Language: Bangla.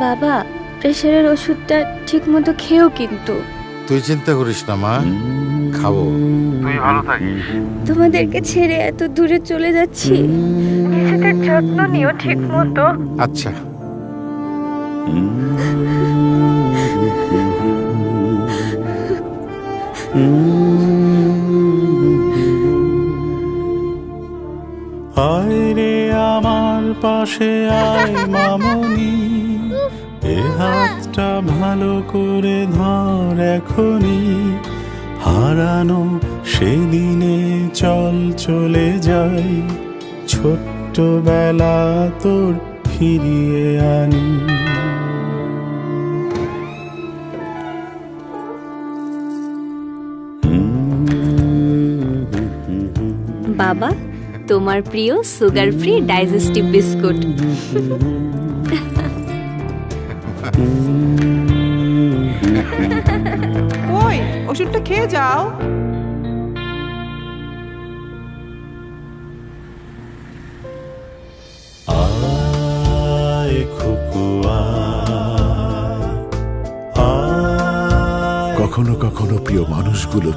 বাবা, প্রেশারের ওষুধটা ঠিক মতো খেয়েও কিন্তু। তুই চিন্তা করিস না মা, খাবো। তুই ভালো থাকিস। তোমাদেরকে ছেড়ে এত দূরে চলে যাচ্ছি, নিজেদের যত্ন নিও ঠিক মতো। আচ্ছা। আয় রে আমার পাশে আয় মামনি, এ হাতটা ভালো করে ধর এখনি, হারানো সেদিনে চল চলে যাই, ছোট্টবেলা তোর ফিরিয়ে আনি। বাবা, তোমার প্রিয় সুগার ফ্রি ডাইজেস্টিভ বিস্কুট। ওই ওষুধটা খেয়ে যাও। আয় খুকুয়া, কখনো কখনো প্রিয় মানুষগুলো